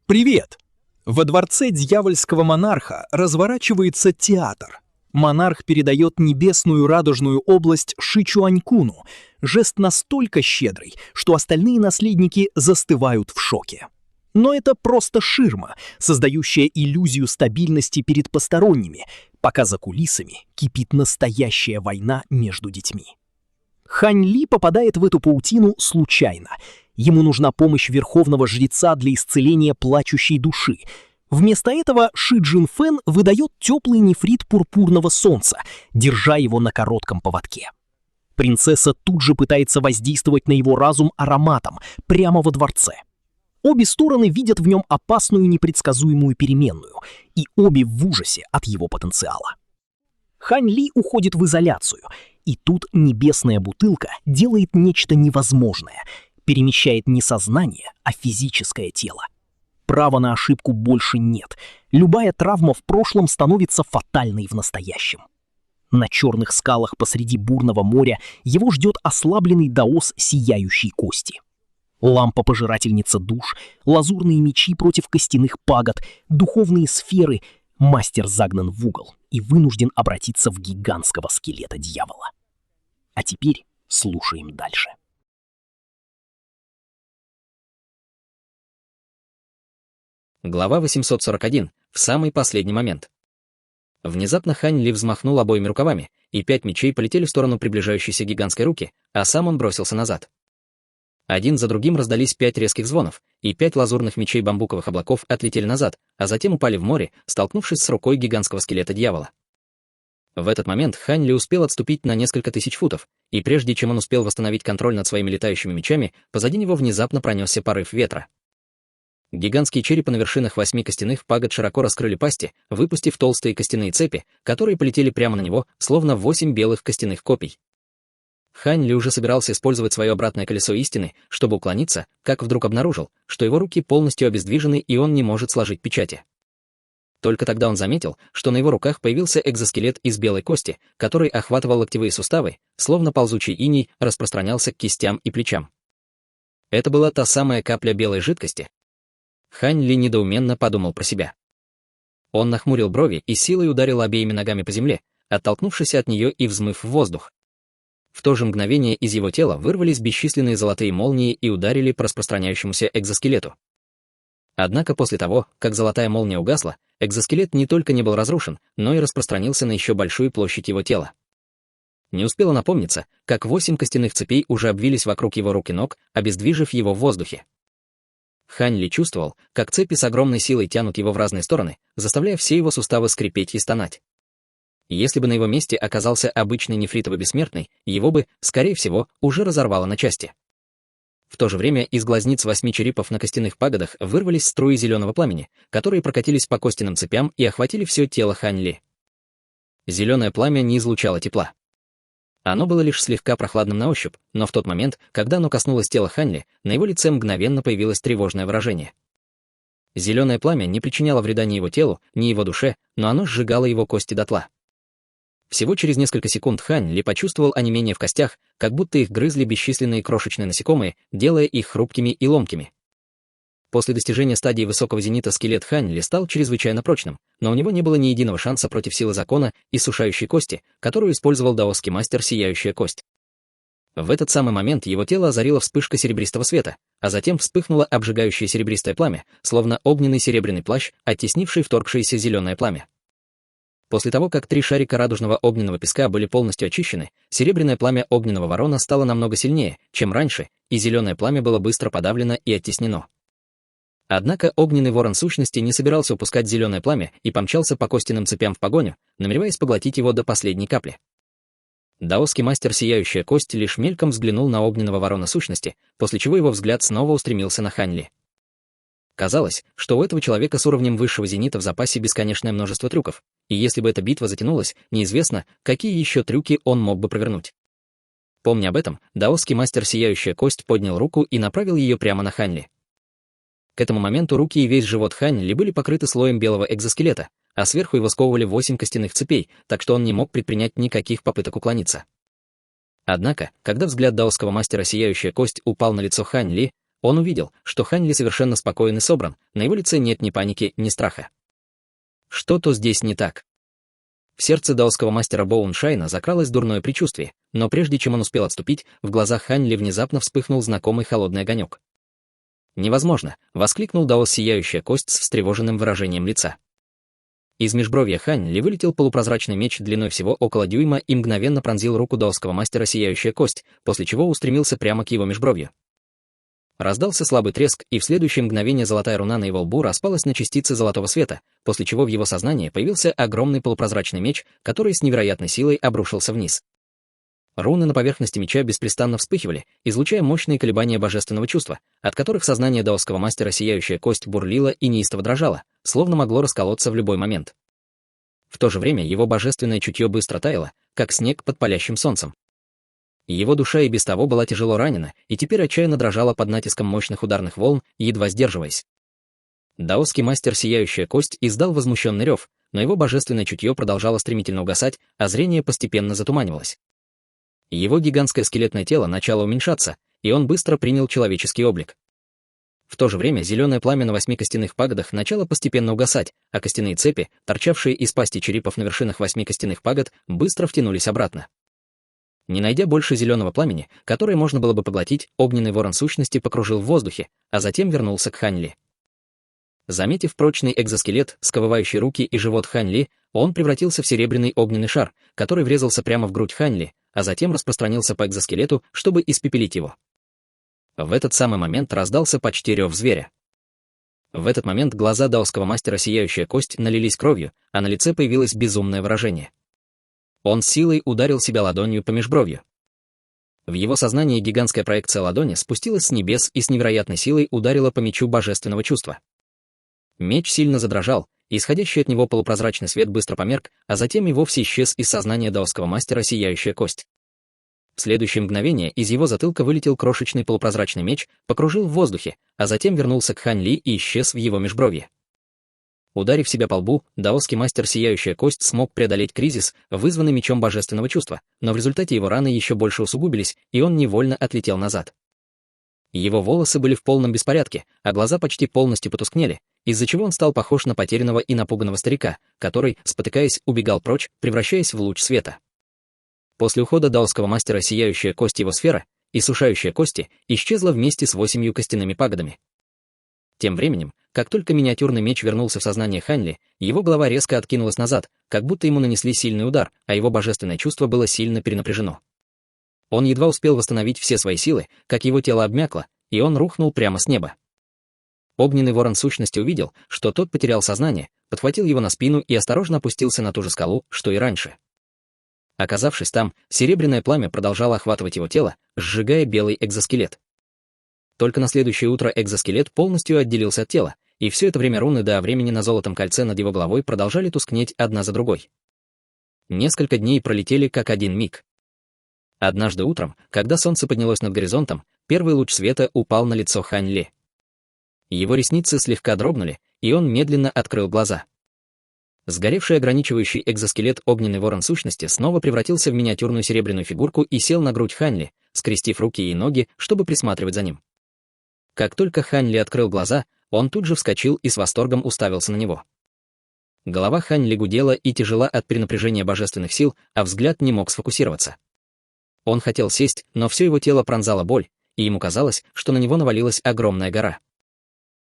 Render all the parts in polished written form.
Привет! Во дворце дьявольского монарха разворачивается театр. Монарх передает небесную радужную область Шичуанькуну, жест настолько щедрый, что остальные наследники застывают в шоке. Но это просто ширма, создающая иллюзию стабильности перед посторонними, пока за кулисами кипит настоящая война между детьми. Хань Ли попадает в эту паутину случайно. Ему нужна помощь верховного жреца для исцеления плачущей души. Вместо этого Ши Джин Фэн выдает теплый нефрит пурпурного солнца, держа его на коротком поводке. Принцесса тут же пытается воздействовать на его разум ароматом, прямо во дворце. Обе стороны видят в нем опасную непредсказуемую переменную, и обе в ужасе от его потенциала. Хань Ли уходит в изоляцию, и тут небесная бутылка делает нечто невозможное, перемещает не сознание, а физическое тело. Права на ошибку больше нет. Любая травма в прошлом становится фатальной в настоящем. На черных скалах посреди бурного моря его ждет ослабленный даос сияющей кости. Лампа-пожирательница душ, лазурные мечи против костяных пагод, духовные сферы. Мастер загнан в угол и вынужден обратиться в гигантского скелета дьявола. А теперь слушаем дальше. Глава 841. В самый последний момент. Внезапно Хань Ли взмахнул обоими рукавами, и 5 мечей полетели в сторону приближающейся гигантской руки, а сам он бросился назад. Один за другим раздались 5 резких звонов, и 5 лазурных мечей бамбуковых облаков отлетели назад, а затем упали в море, столкнувшись с рукой гигантского скелета дьявола. В этот момент Хань Ли успел отступить на несколько тысяч футов, и прежде чем он успел восстановить контроль над своими летающими мечами, позади него внезапно пронесся порыв ветра. Гигантские черепа на вершинах 8 костяных пагод широко раскрыли пасти, выпустив толстые костяные цепи, которые полетели прямо на него, словно 8 белых костяных копий. Хань Ли уже собирался использовать свое обратное колесо истины, чтобы уклониться, как вдруг обнаружил, что его руки полностью обездвижены и он не может сложить печати. Только тогда он заметил, что на его руках появился экзоскелет из белой кости, который охватывал локтевые суставы, словно ползучий иней распространялся к кистям и плечам. Это была та самая капля белой жидкости. Хань Ли недоуменно подумал про себя. Он нахмурил брови и силой ударил обеими ногами по земле, оттолкнувшись от нее и взмыв в воздух. В то же мгновение из его тела вырвались бесчисленные золотые молнии и ударили по распространяющемуся экзоскелету. Однако после того, как золотая молния угасла, экзоскелет не только не был разрушен, но и распространился на еще большую площадь его тела. Не успело напомниться, как 8 костяных цепей уже обвились вокруг его рук и ног, обездвижив его в воздухе. Хань Ли чувствовал, как цепи с огромной силой тянут его в разные стороны, заставляя все его суставы скрипеть и стонать. Если бы на его месте оказался обычный нефритовый бессмертный, его бы, скорее всего, уже разорвало на части. В то же время из глазниц 8 черепов на костяных пагодах вырвались струи зеленого пламени, которые прокатились по костяным цепям и охватили все тело Хань Ли. Зеленое пламя не излучало тепла. Оно было лишь слегка прохладным на ощупь, но в тот момент, когда оно коснулось тела Хань Ли, на его лице мгновенно появилось тревожное выражение. Зеленое пламя не причиняло вреда ни его телу, ни его душе, но оно сжигало его кости дотла. Всего через несколько секунд Хань Ли почувствовал онемение в костях, как будто их грызли бесчисленные крошечные насекомые, делая их хрупкими и ломкими. После достижения стадии высокого зенита скелет Хань Ли стал чрезвычайно прочным, но у него не было ни единого шанса против силы закона иссушающей кости, которую использовал даосский мастер Сияющая кость. В этот самый момент его тело озарила вспышка серебристого света, а затем вспыхнуло обжигающее серебристое пламя, словно огненный серебряный плащ, оттеснивший вторгшееся зеленое пламя. После того, как 3 шарика радужного огненного песка были полностью очищены, серебряное пламя огненного ворона стало намного сильнее, чем раньше, и зеленое пламя было быстро подавлено и оттеснено. Однако огненный ворон сущности не собирался упускать зеленое пламя и помчался по костяным цепям в погоню, намереваясь поглотить его до последней капли. Даосский мастер Сияющая кость лишь мельком взглянул на огненного ворона сущности, после чего его взгляд снова устремился на Хань Ли. Казалось, что у этого человека с уровнем высшего зенита в запасе бесконечное множество трюков, и если бы эта битва затянулась, неизвестно, какие еще трюки он мог бы провернуть. Помня об этом, даосский мастер Сияющая кость поднял руку и направил ее прямо на Хань Ли. К этому моменту руки и весь живот Хань Ли были покрыты слоем белого экзоскелета, а сверху его сковывали 8 костяных цепей, так что он не мог предпринять никаких попыток уклониться. Однако, когда взгляд даосского мастера Сияющая кость упал на лицо Хань Ли, он увидел, что Хань Ли совершенно спокоен и собран, на его лице нет ни паники, ни страха. Что-то здесь не так. В сердце даосского мастера Боуншайна закралось дурное предчувствие, но прежде чем он успел отступить, в глазах Хань Ли внезапно вспыхнул знакомый холодный огонек. «Невозможно!» — воскликнул даос сияющая кость с встревоженным выражением лица. Из межбровья Хань Ли вылетел полупрозрачный меч длиной всего около дюйма и мгновенно пронзил руку даосского мастера сияющая кость, после чего устремился прямо к его межбровью. Раздался слабый треск, и в следующее мгновение золотая руна на его лбу распалась на частицы золотого света, после чего в его сознании появился огромный полупрозрачный меч, который с невероятной силой обрушился вниз. Руны на поверхности меча беспрестанно вспыхивали, излучая мощные колебания божественного чувства, от которых сознание даосского мастера сияющая кость бурлило и неистово дрожало, словно могло расколоться в любой момент. В то же время его божественное чутье быстро таяло, как снег под палящим солнцем. Его душа и без того была тяжело ранена, и теперь отчаянно дрожала под натиском мощных ударных волн, едва сдерживаясь. Даосский мастер сияющая кость издал возмущенный рев, но его божественное чутье продолжало стремительно угасать, а зрение постепенно затуманивалось. Его гигантское скелетное тело начало уменьшаться, и он быстро принял человеческий облик. В то же время зеленое пламя на 8 костяных пагодах начало постепенно угасать, а костяные цепи, торчавшие из пасти черепов на вершинах 8 костяных пагод, быстро втянулись обратно. Не найдя больше зеленого пламени, которое можно было бы поглотить, огненный ворон сущности покружил в воздухе, а затем вернулся к Хань Ли. Заметив прочный экзоскелет, сковывающий руки и живот Хань Ли, он превратился в серебряный огненный шар, который врезался прямо в грудь Хань Ли, а затем распространился по экзоскелету, чтобы испепелить его. В этот самый момент раздался почти рев зверя. В этот момент глаза даосского мастера сияющая кость налились кровью, а на лице появилось безумное выражение. Он силой ударил себя ладонью по межбровью. В его сознании гигантская проекция ладони спустилась с небес и с невероятной силой ударила по мечу божественного чувства. Меч сильно задрожал, и исходящий от него полупрозрачный свет быстро померк, а затем и вовсе исчез из сознания даосского мастера сияющая кость. В следующее мгновение из его затылка вылетел крошечный полупрозрачный меч, покружил в воздухе, а затем вернулся к Хань Ли и исчез в его межбровье. Ударив себя по лбу, даосский мастер сияющая кость смог преодолеть кризис, вызванный мечом божественного чувства, но в результате его раны еще больше усугубились, и он невольно отлетел назад. Его волосы были в полном беспорядке, а глаза почти полностью потускнели, из-за чего он стал похож на потерянного и напуганного старика, который, спотыкаясь, убегал прочь, превращаясь в луч света. После ухода даосского мастера сияющая кость его сфера, иссушающая кости, исчезла вместе с 8 костяными пагодами. Тем временем, как только миниатюрный меч вернулся в сознание Хань Ли, его голова резко откинулась назад, как будто ему нанесли сильный удар, а его божественное чувство было сильно перенапряжено. Он едва успел восстановить все свои силы, как его тело обмякло, и он рухнул прямо с неба. Огненный ворон сущности увидел, что тот потерял сознание, подхватил его на спину и осторожно опустился на ту же скалу, что и раньше. Оказавшись там, серебряное пламя продолжало охватывать его тело, сжигая белый экзоскелет. Только на следующее утро экзоскелет полностью отделился от тела, и все это время руны до времени на золотом кольце над его головой продолжали тускнеть одна за другой. Несколько дней пролетели как один миг. Однажды утром, когда солнце поднялось над горизонтом, первый луч света упал на лицо Хань Ли. Его ресницы слегка дрогнули, и он медленно открыл глаза. Сгоревший ограничивающий экзоскелет огненный ворон сущности снова превратился в миниатюрную серебряную фигурку и сел на грудь Хань Ли, скрестив руки и ноги, чтобы присматривать за ним. Как только Хань Ли открыл глаза, он тут же вскочил и с восторгом уставился на него. Голова Хань Ли гудела и тяжела от перенапряжения божественных сил, а взгляд не мог сфокусироваться. Он хотел сесть, но все его тело пронзала боль, и ему казалось, что на него навалилась огромная гора.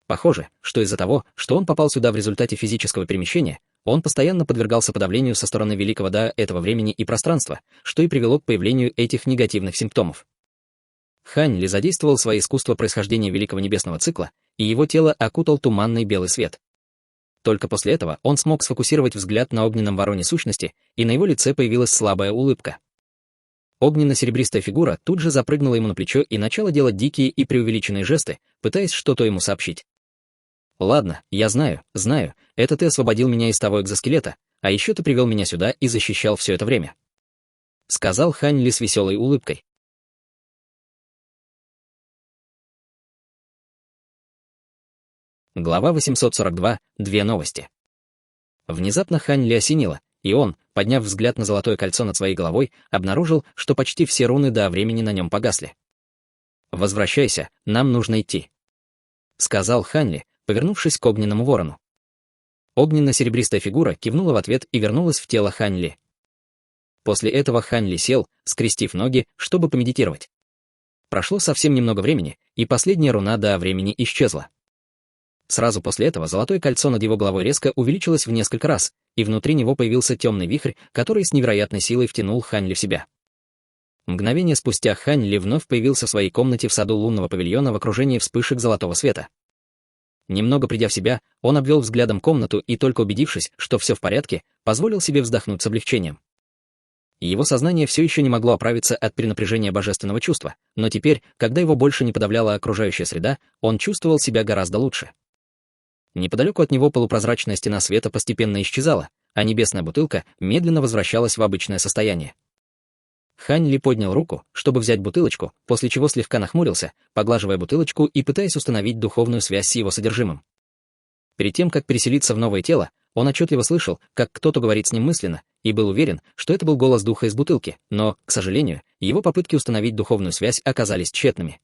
Похоже, что из-за того, что он попал сюда в результате физического перемещения, он постоянно подвергался подавлению со стороны великого Да этого времени и пространства, что и привело к появлению этих негативных симптомов. Хань Ли задействовал свое искусство происхождения великого небесного цикла, и его тело окутал туманный белый свет. Только после этого он смог сфокусировать взгляд на огненном вороне сущности, и на его лице появилась слабая улыбка. Огненно-серебристая фигура тут же запрыгнула ему на плечо и начала делать дикие и преувеличенные жесты, пытаясь что-то ему сообщить. «Ладно, я знаю, это ты освободил меня из того экзоскелета, а еще ты привел меня сюда и защищал все это время», — сказал Хань Ли с веселой улыбкой. Глава 842. Две новости. Внезапно Хань Ли осенило, и он, подняв взгляд на золотое кольцо над своей головой, обнаружил, что почти все руны до времени на нем погасли. «Возвращайся, нам нужно идти», — сказал Хань Ли, повернувшись к огненному ворону. Огненно-серебристая фигура кивнула в ответ и вернулась в тело Хань Ли. После этого Хань Ли сел, скрестив ноги, чтобы помедитировать. Прошло совсем немного времени, и последняя руна до времени исчезла. Сразу после этого золотое кольцо над его головой резко увеличилось в несколько раз, и внутри него появился темный вихрь, который с невероятной силой втянул Хань Ли в себя. Мгновение спустя Хань Ли вновь появился в своей комнате в саду лунного павильона в окружении вспышек золотого света. Немного придя в себя, он обвел взглядом комнату и, только убедившись, что все в порядке, позволил себе вздохнуть с облегчением. Его сознание все еще не могло оправиться от перенапряжения божественного чувства, но теперь, когда его больше не подавляла окружающая среда, он чувствовал себя гораздо лучше. Неподалеку от него полупрозрачная стена света постепенно исчезала, а небесная бутылка медленно возвращалась в обычное состояние. Хань Ли поднял руку, чтобы взять бутылочку, после чего слегка нахмурился, поглаживая бутылочку и пытаясь установить духовную связь с его содержимым. Перед тем, как переселиться в новое тело, он отчетливо слышал, как кто-то говорит с ним мысленно, и был уверен, что это был голос духа из бутылки, но, к сожалению, его попытки установить духовную связь оказались тщетными.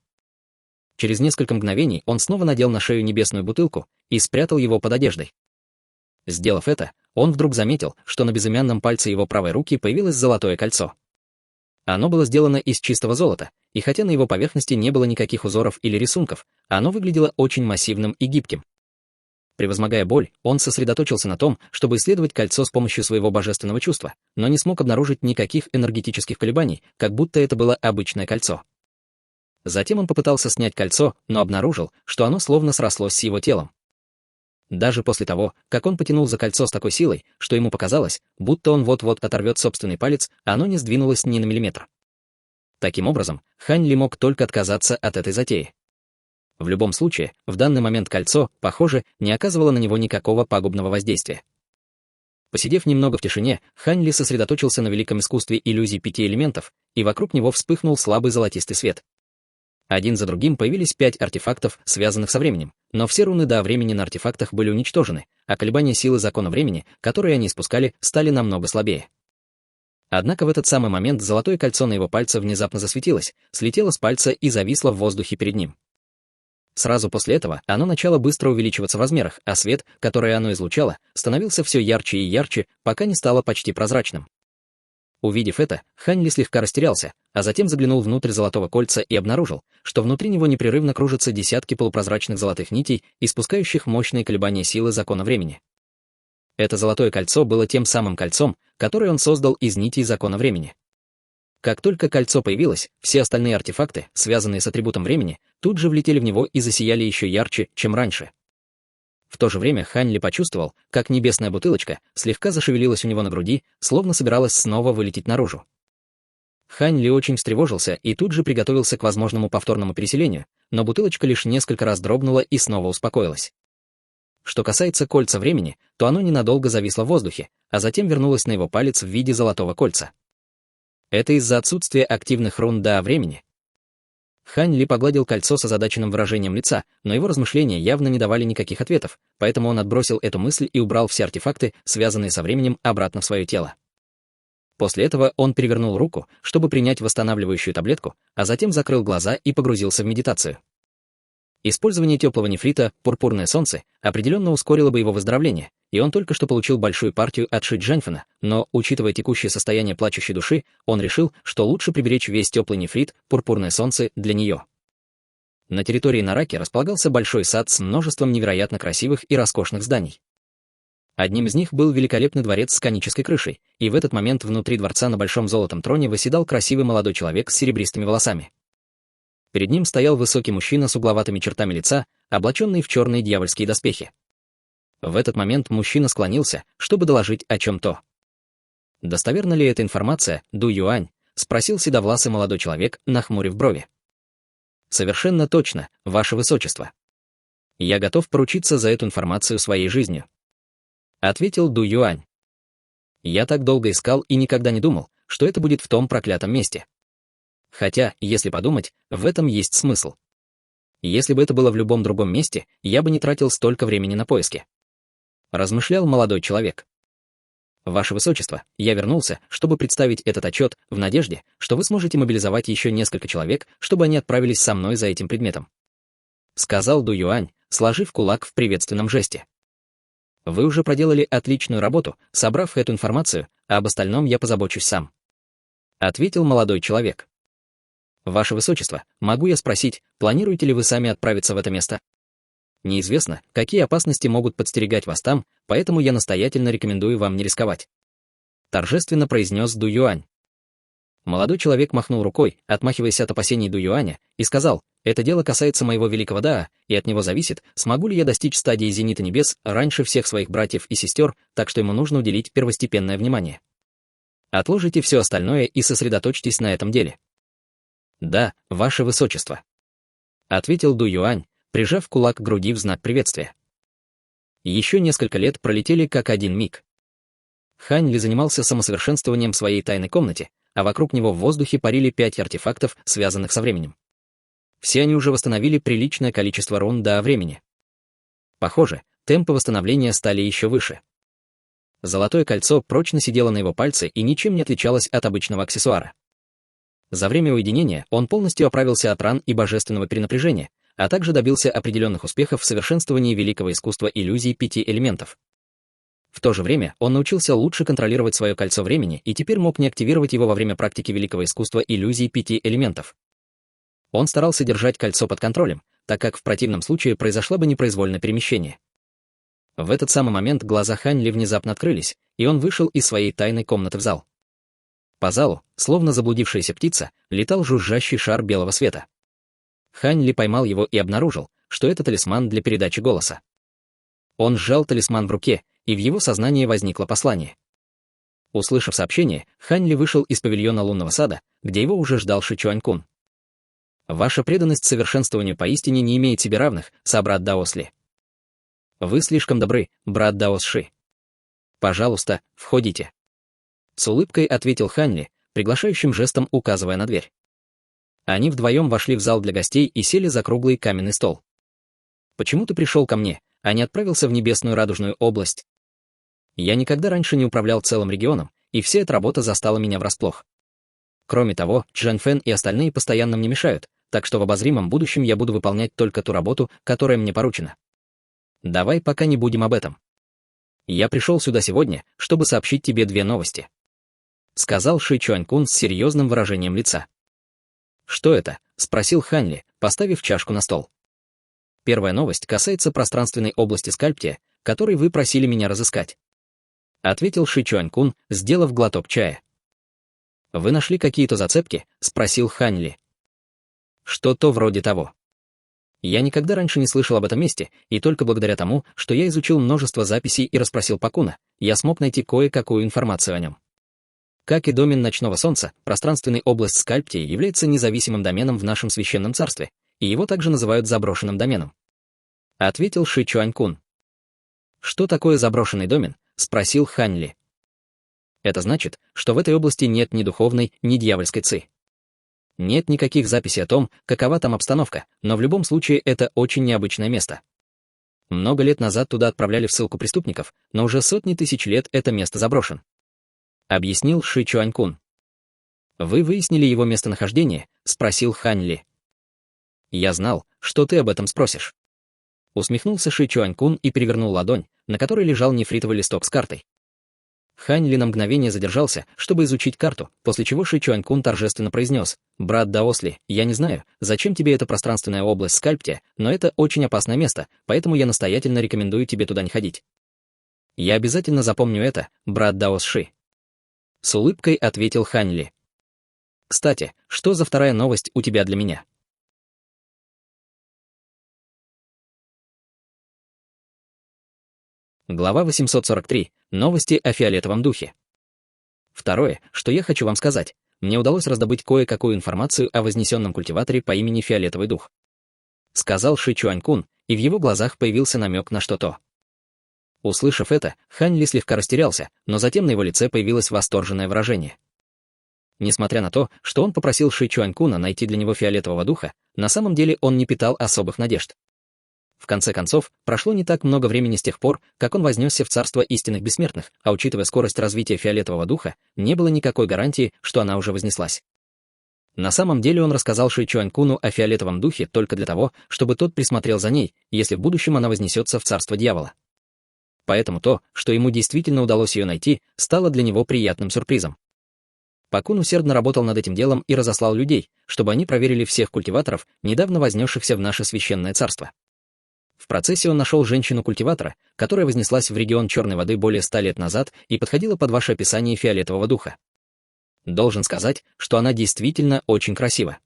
Через несколько мгновений он снова надел на шею небесную бутылку и спрятал его под одеждой. Сделав это, он вдруг заметил, что на безымянном пальце его правой руки появилось золотое кольцо. Оно было сделано из чистого золота, и хотя на его поверхности не было никаких узоров или рисунков, оно выглядело очень массивным и гибким. Превозмогая боль, он сосредоточился на том, чтобы исследовать кольцо с помощью своего божественного чувства, но не смог обнаружить никаких энергетических колебаний, как будто это было обычное кольцо. Затем он попытался снять кольцо, но обнаружил, что оно словно срослось с его телом. Даже после того, как он потянул за кольцо с такой силой, что ему показалось, будто он вот-вот оторвет собственный палец, оно не сдвинулось ни на миллиметр. Таким образом, Хань Ли мог только отказаться от этой затеи. В любом случае, в данный момент кольцо, похоже, не оказывало на него никакого пагубного воздействия. Посидев немного в тишине, Хань Ли сосредоточился на великом искусстве иллюзий 5 элементов, и вокруг него вспыхнул слабый золотистый свет. Один за другим появились 5 артефактов, связанных со временем, но все руны до времени на артефактах были уничтожены, а колебания силы закона времени, которые они испускали, стали намного слабее. Однако в этот самый момент золотое кольцо на его пальце внезапно засветилось, слетело с пальца и зависло в воздухе перед ним. Сразу после этого оно начало быстро увеличиваться в размерах, а свет, который оно излучало, становился все ярче и ярче, пока не стало почти прозрачным. Увидев это, Хань Ли слегка растерялся, а затем заглянул внутрь золотого кольца и обнаружил, что внутри него непрерывно кружатся десятки полупрозрачных золотых нитей, испускающих мощные колебания силы закона времени. Это золотое кольцо было тем самым кольцом, которое он создал из нитей закона времени. Как только кольцо появилось, все остальные артефакты, связанные с атрибутом времени, тут же влетели в него и засияли еще ярче, чем раньше. В то же время Хань Ли почувствовал, как небесная бутылочка слегка зашевелилась у него на груди, словно собиралась снова вылететь наружу. Хань Ли очень встревожился и тут же приготовился к возможному повторному переселению, но бутылочка лишь несколько раз дрогнула и снова успокоилась. Что касается кольца времени, то оно ненадолго зависло в воздухе, а затем вернулось на его палец в виде золотого кольца. Это из-за отсутствия активных рун до времени. Хань Ли погладил кольцо с озадаченным выражением лица, но его размышления явно не давали никаких ответов, поэтому он отбросил эту мысль и убрал все артефакты, связанные со временем, обратно в свое тело. После этого он перевернул руку, чтобы принять восстанавливающую таблетку, а затем закрыл глаза и погрузился в медитацию. Использование теплого нефрита «Пурпурное солнце» определенно ускорило бы его выздоровление, и он только что получил большую партию от Ши Джаньфена, но, учитывая текущее состояние плачущей души, он решил, что лучше приберечь весь теплый нефрит «Пурпурное солнце» для нее. На территории Нараки располагался большой сад с множеством невероятно красивых и роскошных зданий. Одним из них был великолепный дворец с конической крышей, и в этот момент внутри дворца на большом золотом троне восседал красивый молодой человек с серебристыми волосами. Перед ним стоял высокий мужчина с угловатыми чертами лица, облаченный в черные дьявольские доспехи. В этот момент мужчина склонился, чтобы доложить о чем-то. «Достоверна ли эта информация, Ду Юань?» — спросил седовласый молодой человек, нахмурив брови. «Совершенно точно, ваше высочество. Я готов поручиться за эту информацию своей жизнью», — ответил Ду Юань. «Я так долго искал и никогда не думал, что это будет в том проклятом месте. Хотя, если подумать, в этом есть смысл. Если бы это было в любом другом месте, я бы не тратил столько времени на поиски», — размышлял молодой человек. Ваше Высочество, я вернулся, чтобы представить этот отчет в надежде, что вы сможете мобилизовать еще несколько человек, чтобы они отправились со мной за этим предметом. Сказал Ду Юань, сложив кулак в приветственном жесте. Вы уже проделали отличную работу, собрав эту информацию, а об остальном я позабочусь сам. Ответил молодой человек. Ваше Высочество, могу я спросить, планируете ли вы сами отправиться в это место? Неизвестно, какие опасности могут подстерегать вас там, поэтому я настоятельно рекомендую вам не рисковать. Торжественно произнес Ду Юань. Молодой человек махнул рукой, отмахиваясь от опасений Ду Юаня, и сказал, это дело касается моего великого Даа, и от него зависит, смогу ли я достичь стадии зенита небес раньше всех своих братьев и сестер, так что ему нужно уделить первостепенное внимание. Отложите все остальное и сосредоточьтесь на этом деле. Да, Ваше Высочество. Ответил Ду Юань, прижав кулак к груди в знак приветствия. Еще несколько лет пролетели как один миг. Хань Ли занимался самосовершенствованием в своей тайной комнате, а вокруг него в воздухе парили 5 артефактов, связанных со временем. Все они уже восстановили приличное количество рун до времени. Похоже, темпы восстановления стали еще выше. Золотое кольцо прочно сидело на его пальце и ничем не отличалось от обычного аксессуара. За время уединения он полностью оправился от ран и божественного перенапряжения, а также добился определенных успехов в совершенствовании великого искусства иллюзий 5 элементов. В то же время он научился лучше контролировать свое кольцо времени и теперь мог не активировать его во время практики великого искусства иллюзий 5 элементов. Он старался держать кольцо под контролем, так как в противном случае произошло бы непроизвольное перемещение. В этот самый момент глаза Хань Ли внезапно открылись, и он вышел из своей тайной комнаты в зал. По залу, словно заблудившаяся птица, летал жужжащий шар белого света. Хань Ли поймал его и обнаружил, что это талисман для передачи голоса. Он сжал талисман в руке, и в его сознании возникло послание. Услышав сообщение, Хань Ли вышел из павильона лунного сада, где его уже ждал Ши Чуанькун. Ваша преданность совершенствованию поистине не имеет себе равных, собрат Даос Ли. Вы слишком добры, брат Даос Ши. Пожалуйста, входите. С улыбкой ответил Хань Ли, приглашающим жестом указывая на дверь. Они вдвоем вошли в зал для гостей и сели за круглый каменный стол. «Почему ты пришел ко мне, а не отправился в небесную радужную область? Я никогда раньше не управлял целым регионом, и вся эта работа застала меня врасплох. Кроме того, Чжэн Фэн и остальные постоянно мне мешают, так что в обозримом будущем я буду выполнять только ту работу, которая мне поручена. Давай пока не будем об этом. Я пришел сюда сегодня, чтобы сообщить тебе 2 новости», — сказал Ши Чуанькун с серьезным выражением лица. «Что это?» — спросил Хань Ли, поставив чашку на стол. «Первая новость касается пространственной области Скальптия, которой вы просили меня разыскать», — ответил Ши Чуанькун, сделав глоток чая. «Вы нашли какие-то зацепки?» — спросил Хань Ли. «Что-то вроде того. Я никогда раньше не слышал об этом месте, и только благодаря тому, что я изучил множество записей и расспросил Пакуна, я смог найти кое-какую информацию о нем. Как и домен Ночного Солнца, пространственная область Скальптия является независимым доменом в нашем священном царстве, и его также называют заброшенным доменом», — ответил Ши Чуанькун. «Что такое заброшенный домен?» — спросил Хань Ли. «Это значит, что в этой области нет ни духовной, ни дьявольской ци. Нет никаких записей о том, какова там обстановка, но в любом случае это очень необычное место. Много лет назад туда отправляли в ссылку преступников, но уже сотни тысяч лет это место заброшен», — объяснил Ши Чуанькун. «Вы выяснили его местонахождение?» — спросил Хань Ли. «Я знал, что ты об этом спросишь». Усмехнулся Ши Чуанькун и перевернул ладонь, на которой лежал нефритовый листок с картой. Хань Ли на мгновение задержался, чтобы изучить карту, после чего Ши Чуанькун торжественно произнес: «Брат Даос Ли, я не знаю, зачем тебе эта пространственная область Скальптия, но это очень опасное место, поэтому я настоятельно рекомендую тебе туда не ходить». «Я обязательно запомню это, брат Даос Ши», — с улыбкой ответил Хань Ли. «Кстати, что за вторая новость у тебя для меня?» Глава 843. Новости о фиолетовом духе. Второе, что я хочу вам сказать. Мне удалось раздобыть кое-какую информацию о вознесенном культиваторе по имени Фиолетовый дух. Сказал Ши Чуанькун, и в его глазах появился намек на что-то. Услышав это, Хань Ли слегка растерялся, но затем на его лице появилось восторженное выражение. Несмотря на то, что он попросил Ши Чуанькуна найти для него фиолетового духа, на самом деле он не питал особых надежд. В конце концов, прошло не так много времени с тех пор, как он вознесся в царство истинных бессмертных, а учитывая скорость развития фиолетового духа, не было никакой гарантии, что она уже вознеслась. На самом деле он рассказал Ши Чуанькуну о фиолетовом духе только для того, чтобы тот присмотрел за ней, если в будущем она вознесется в царство дьявола. Поэтому то, что ему действительно удалось ее найти, стало для него приятным сюрпризом. Пакун усердно работал над этим делом и разослал людей, чтобы они проверили всех культиваторов, недавно вознесшихся в наше священное царство. В процессе он нашел женщину-культиватора, которая вознеслась в регион Черной воды более 100 лет назад и подходила под ваше описание фиолетового духа. Должен сказать, что она действительно очень красива.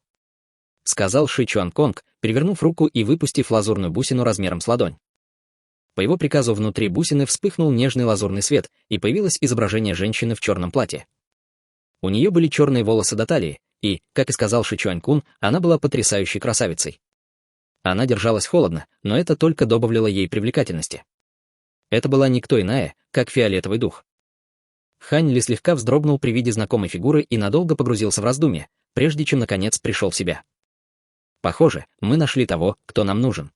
Сказал Ши Чуанконг, перевернув руку и выпустив лазурную бусину размером с ладонь. По его приказу внутри бусины вспыхнул нежный лазурный свет, и появилось изображение женщины в черном платье. У нее были черные волосы до талии, и, как и сказал Ши Чуанькун, она была потрясающей красавицей. Она держалась холодно, но это только добавило ей привлекательности. Это была никто иная, как фиолетовый дух. Хань Ли слегка вздрогнул при виде знакомой фигуры и надолго погрузился в раздумья, прежде чем, наконец, пришел в себя. Похоже, мы нашли того, кто нам нужен.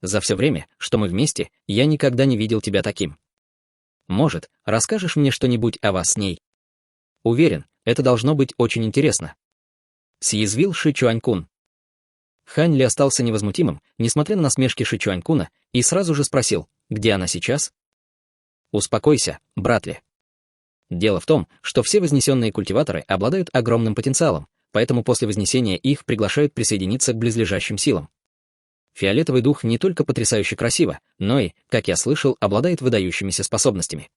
За все время, что мы вместе, я никогда не видел тебя таким. Может, расскажешь мне что-нибудь о вас с ней? Уверен, это должно быть очень интересно. Съязвил Ши Чуанькун. Хань Ли остался невозмутимым, несмотря на насмешки Ши Чуанькуна, и сразу же спросил, где она сейчас? Успокойся, брат Ли. Дело в том, что все вознесенные культиваторы обладают огромным потенциалом, поэтому после вознесения их приглашают присоединиться к близлежащим силам. Фиолетовый дух не только потрясающе красиво, но и, как я слышал, обладает выдающимися способностями.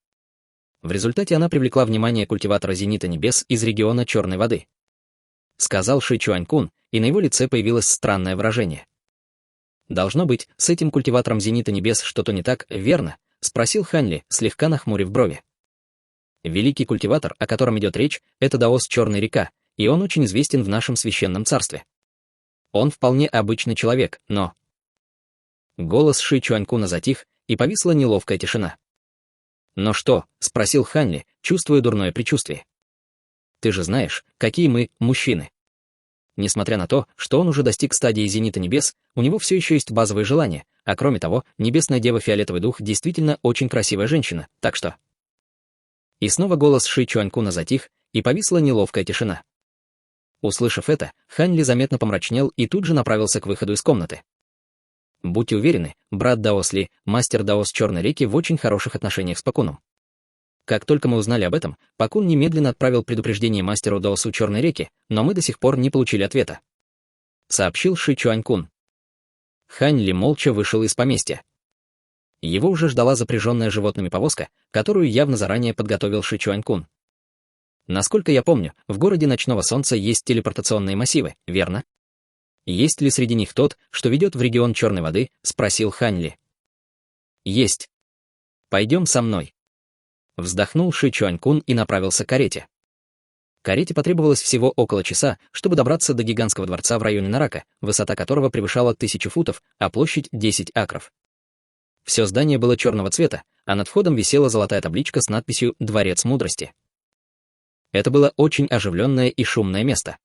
В результате она привлекла внимание культиватора Зенита Небес из региона Черной воды. Сказал Ши Чуанькун, и на его лице появилось странное выражение. «Должно быть, с этим культиватором Зенита Небес что-то не так, верно?» — спросил Хань Ли, слегка нахмурив брови. Великий культиватор, о котором идет речь, это даос Черная река, и он очень известен в нашем священном царстве. Он вполне обычный человек, но... Голос Ши Чуанькуна затих, и повисла неловкая тишина. «Но что?» — спросил Хань Ли, чувствуя дурное предчувствие. «Ты же знаешь, какие мы, мужчины». Несмотря на то, что он уже достиг стадии Зенита Небес, у него все еще есть базовые желания, а кроме того, Небесная Дева Фиолетовый Дух действительно очень красивая женщина, так что... И снова голос Ши Чуанькуна затих, и повисла неловкая тишина. Услышав это, Хань Ли заметно помрачнел и тут же направился к выходу из комнаты. Будьте уверены, брат Даос Ли, мастер Даос Черной реки, в очень хороших отношениях с Пакуном. Как только мы узнали об этом, Пакун немедленно отправил предупреждение мастеру Даосу Черной реки, но мы до сих пор не получили ответа. Сообщил Ши Чуанькун. Хань Ли молча вышел из поместья. Его уже ждала запряженная животными повозка, которую явно заранее подготовил Ши Чуанькун. Насколько я помню, в городе Ночного Солнца есть телепортационные массивы, верно? Есть ли среди них тот, что ведет в регион Черной воды? Спросил Хань Ли. Есть. Пойдем со мной. Вздохнул Ши Чуанькун и направился к карете. Карете потребовалось всего около часа, чтобы добраться до гигантского дворца в районе Нарака, высота которого превышала 1000 футов, а площадь 10 акров. Все здание было черного цвета, а над входом висела золотая табличка с надписью «Дворец мудрости». Это было очень оживленное и шумное место.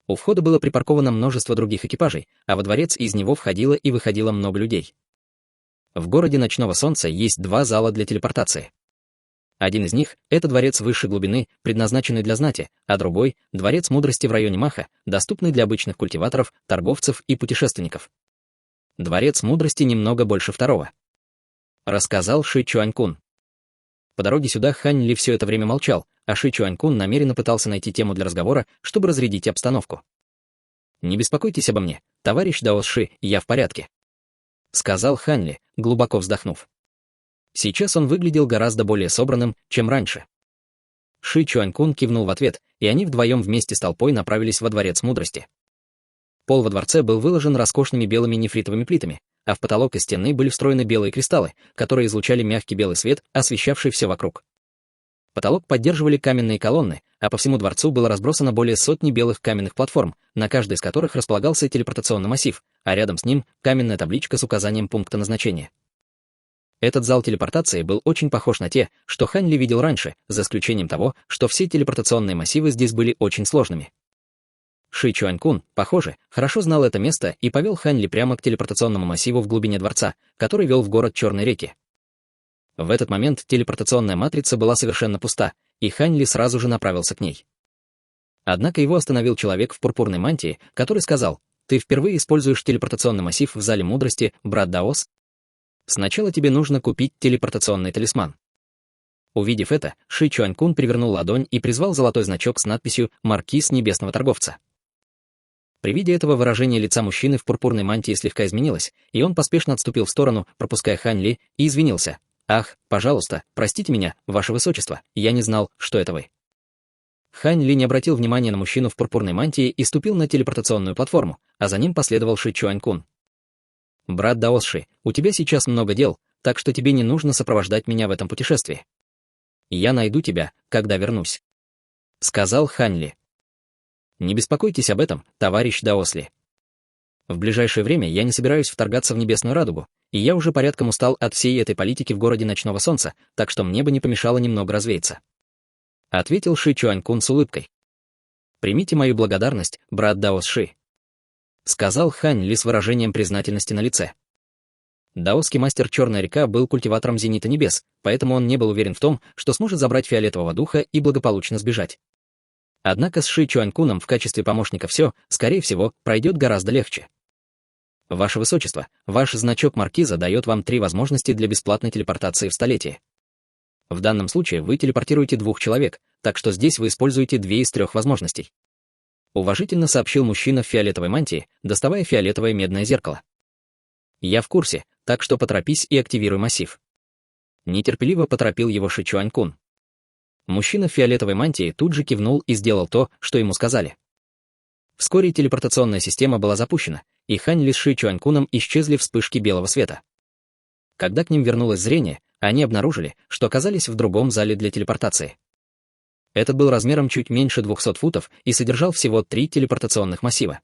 У входа было припарковано множество других экипажей, а во дворец из него входило и выходило много людей. В городе Ночного Солнца есть 2 зала для телепортации. Один из них — это дворец высшей глубины, предназначенный для знати, а другой — дворец мудрости в районе Маха, доступный для обычных культиваторов, торговцев и путешественников. Дворец мудрости немного больше второго. Рассказал Ши Чуанькун. По дороге сюда Хань Ли все это время молчал, а Ши Чуанькун намеренно пытался найти тему для разговора, чтобы разрядить обстановку. «Не беспокойтесь обо мне, товарищ Даос Ши, я в порядке», — сказал Хань Ли, глубоко вздохнув. Сейчас он выглядел гораздо более собранным, чем раньше. Ши Чуанькун кивнул в ответ, и они вдвоем вместе с толпой направились во Дворец мудрости. Пол во дворце был выложен роскошными белыми нефритовыми плитами, а в потолок и стены были встроены белые кристаллы, которые излучали мягкий белый свет, освещавший все вокруг. Потолок поддерживали каменные колонны, а по всему дворцу было разбросано более 100 белых каменных платформ, на каждой из которых располагался телепортационный массив, а рядом с ним каменная табличка с указанием пункта назначения. Этот зал телепортации был очень похож на те, что Хань Ли видел раньше, за исключением того, что все телепортационные массивы здесь были очень сложными. Ши Чуанькун, похоже, хорошо знал это место и повел Хань Ли прямо к телепортационному массиву в глубине дворца, который вел в город Черной реки. В этот момент телепортационная матрица была совершенно пуста, и Хань Ли сразу же направился к ней. Однако его остановил человек в пурпурной мантии, который сказал: «Ты впервые используешь телепортационный массив в зале мудрости, брат Даос? Сначала тебе нужно купить телепортационный талисман». Увидев это, Ши Чуанькун перевернул ладонь и призвал золотой значок с надписью «Маркиз небесного торговца». При виде этого выражение лица мужчины в пурпурной мантии слегка изменилось, и он поспешно отступил в сторону, пропуская Хань Ли, и извинился: «Ах, пожалуйста, простите меня, ваше высочество, я не знал, что это вы». Хань Ли не обратил внимания на мужчину в пурпурной мантии и ступил на телепортационную платформу, а за ним последовал Ши Чуанькун. «Брат Даос Ши, у тебя сейчас много дел, так что тебе не нужно сопровождать меня в этом путешествии. Я найду тебя, когда вернусь», — сказал Хань Ли. «Не беспокойтесь об этом, товарищ Даос Ли. В ближайшее время я не собираюсь вторгаться в Небесную Радугу, и я уже порядком устал от всей этой политики в городе Ночного Солнца, так что мне бы не помешало немного развеяться», — ответил Ши Чуанькун с улыбкой. «Примите мою благодарность, брат Даос Ши», — сказал Хань Ли с выражением признательности на лице. Даосский мастер Черная река был культиватором Зенита Небес, поэтому он не был уверен в том, что сможет забрать фиолетового духа и благополучно сбежать. Однако с Ши Чуанькуном в качестве помощника все, скорее всего, пройдет гораздо легче. «Ваше Высочество, ваш значок маркиза дает вам 3 возможности для бесплатной телепортации в столетие. В данном случае вы телепортируете 2 человек, так что здесь вы используете 2 из 3 возможностей», — уважительно сообщил мужчина в фиолетовой мантии, доставая фиолетовое медное зеркало. «Я в курсе, так что поторопись и активируй массив». Нетерпеливо поторопил его Ши Чуанькун. Мужчина в фиолетовой мантии тут же кивнул и сделал то, что ему сказали. Вскоре телепортационная система была запущена, и Хань Ли с Ши Чуанькуном исчезли вспышки белого света. Когда к ним вернулось зрение, они обнаружили, что оказались в другом зале для телепортации. Этот был размером чуть меньше 200 футов и содержал всего 3 телепортационных массива.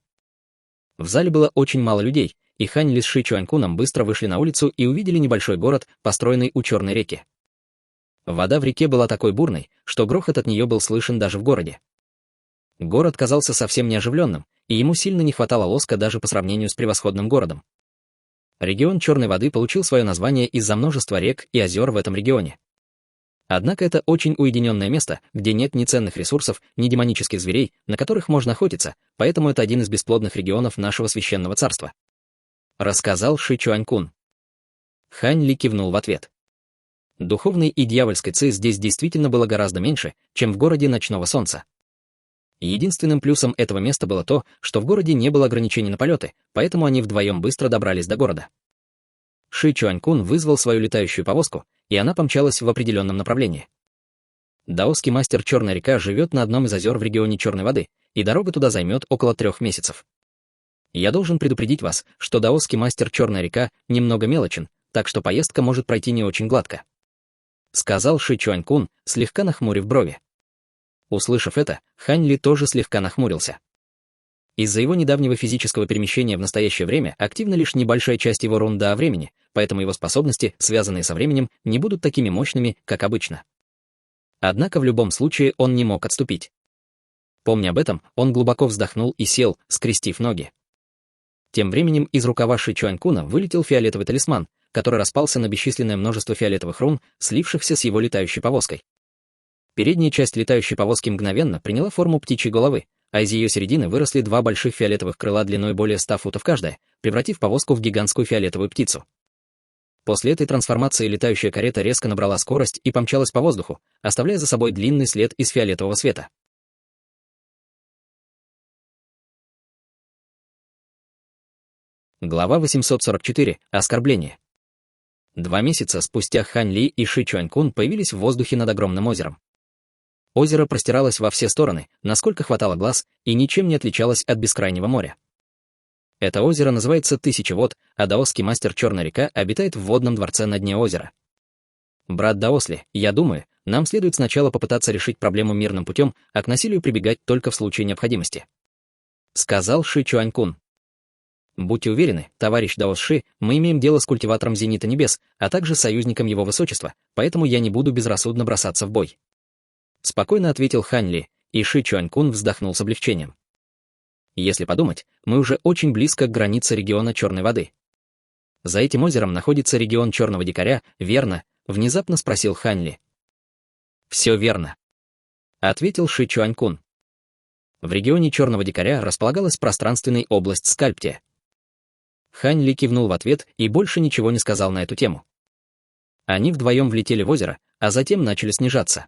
В зале было очень мало людей, и Хань Ли с Ши Чуанькуном быстро вышли на улицу и увидели небольшой город, построенный у Черной реки. Вода в реке была такой бурной, что грохот от нее был слышен даже в городе. Город казался совсем неоживленным, и ему сильно не хватало лоска даже по сравнению с превосходным городом. Регион Черной воды получил свое название из-за множества рек и озер в этом регионе. Однако это очень уединенное место, где нет ни ценных ресурсов, ни демонических зверей, на которых можно охотиться, поэтому это один из бесплодных регионов нашего священного царства. Рассказал Ши Чуанькун. Хань Ли кивнул в ответ. Духовной и дьявольской ци здесь действительно было гораздо меньше, чем в городе Ночного Солнца. Единственным плюсом этого места было то, что в городе не было ограничений на полеты, поэтому они вдвоем быстро добрались до города. Ши Чуанькун вызвал свою летающую повозку, и она помчалась в определенном направлении. Даосский мастер Черная река живет на одном из озер в регионе Черной воды, и дорога туда займет около 3 месяцев. Я должен предупредить вас, что даосский мастер Черная река немного мелочен, так что поездка может пройти не очень гладко», — сказал Ши Чуанькун, слегка нахмурив брови. Услышав это, Хань Ли тоже слегка нахмурился. Из-за его недавнего физического перемещения в настоящее время активна лишь небольшая часть его рунда о времени, поэтому его способности, связанные со временем, не будут такими мощными, как обычно. Однако в любом случае он не мог отступить. Помня об этом, он глубоко вздохнул и сел, скрестив ноги. Тем временем из рукава Ши Чуанькуна вылетел фиолетовый талисман, который распался на бесчисленное множество фиолетовых рун, слившихся с его летающей повозкой. Передняя часть летающей повозки мгновенно приняла форму птичьей головы, а из ее середины выросли 2 больших фиолетовых крыла длиной более 100 футов каждое, превратив повозку в гигантскую фиолетовую птицу. После этой трансформации летающая карета резко набрала скорость и помчалась по воздуху, оставляя за собой длинный след из фиолетового света. Глава 844. Оскорбление. 2 месяца спустя Хань Ли и Ши Чуанькун появились в воздухе над огромным озером. Озеро простиралось во все стороны, насколько хватало глаз, и ничем не отличалось от бескрайнего моря. Это озеро называется 1000 вод, а даосский мастер Черная река обитает в водном дворце на дне озера. Брат Даосли, я думаю, нам следует сначала попытаться решить проблему мирным путем, а к насилию прибегать только в случае необходимости», — сказал Ши Чуанькун. «Будьте уверены, товарищ Даос Ши, мы имеем дело с культиватором Зенита Небес, а также союзником его высочества, поэтому я не буду безрассудно бросаться в бой», — спокойно ответил Хань Ли, и Ши Чуанькун вздохнул с облегчением. Если подумать, мы уже очень близко к границе региона Черной воды. За этим озером находится регион Черного дикаря, верно? Внезапно спросил Хань Ли. Все верно, ответил Ши Чуанькун. В регионе Черного дикаря располагалась пространственная область Скальптия. Хань Ли кивнул в ответ и больше ничего не сказал на эту тему. Они вдвоем влетели в озеро, а затем начали снижаться.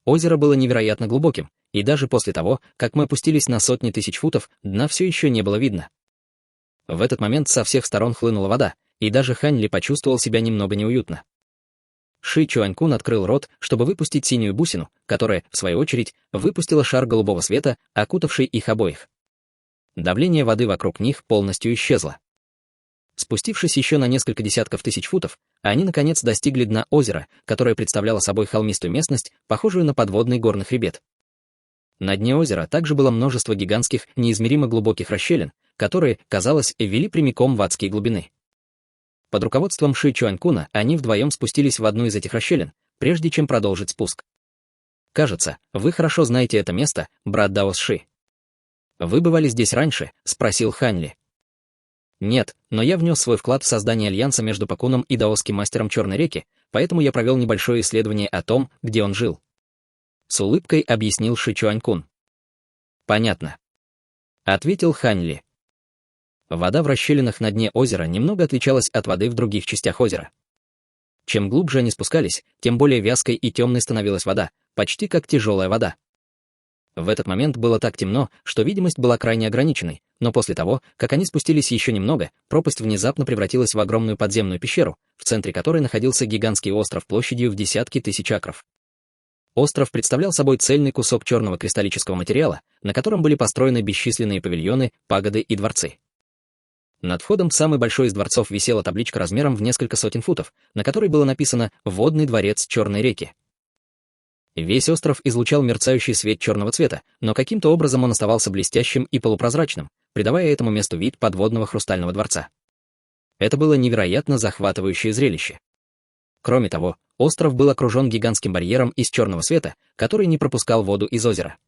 Озеро было невероятно глубоким, и даже после того, как мы опустились на сотни тысяч футов, дна все еще не было видно. В этот момент со всех сторон хлынула вода, и даже Хань Ли почувствовал себя немного неуютно. Ши Чуанькун открыл рот, чтобы выпустить синюю бусину, которая, в свою очередь, выпустила шар голубого света, окутавший их обоих. Давление воды вокруг них полностью исчезло. Спустившись еще на несколько десятков тысяч футов, они, наконец, достигли дна озера, которое представляло собой холмистую местность, похожую на подводный горный хребет. На дне озера также было множество гигантских, неизмеримо глубоких расщелин, которые, казалось, вели прямиком в адские глубины. Под руководством Ши Чуанькуна они вдвоем спустились в одну из этих расщелин, прежде чем продолжить спуск. «Кажется, вы хорошо знаете это место, брат Даос Ши». «Вы бывали здесь раньше?» — спросил Хань Ли. «Нет, но я внес свой вклад в создание альянса между Пакуном и даосским мастером Черной реки, поэтому я провел небольшое исследование о том, где он жил». С улыбкой объяснил Ши Чуанькун. «Понятно», — ответил Хань Ли. Вода в расщелинах на дне озера немного отличалась от воды в других частях озера. Чем глубже они спускались, тем более вязкой и темной становилась вода, почти как тяжелая вода. В этот момент было так темно, что видимость была крайне ограниченной, но после того, как они спустились еще немного, пропасть внезапно превратилась в огромную подземную пещеру, в центре которой находился гигантский остров площадью в десятки тысяч акров. Остров представлял собой цельный кусок черного кристаллического материала, на котором были построены бесчисленные павильоны, пагоды и дворцы. Над входом в самый большой из дворцов висела табличка размером в несколько сотен футов, на которой было написано «Водный дворец Черной реки». Весь остров излучал мерцающий свет черного цвета, но каким-то образом он оставался блестящим и полупрозрачным, придавая этому месту вид подводного хрустального дворца. Это было невероятно захватывающее зрелище. Кроме того, остров был окружен гигантским барьером из черного света, который не пропускал воду из озера.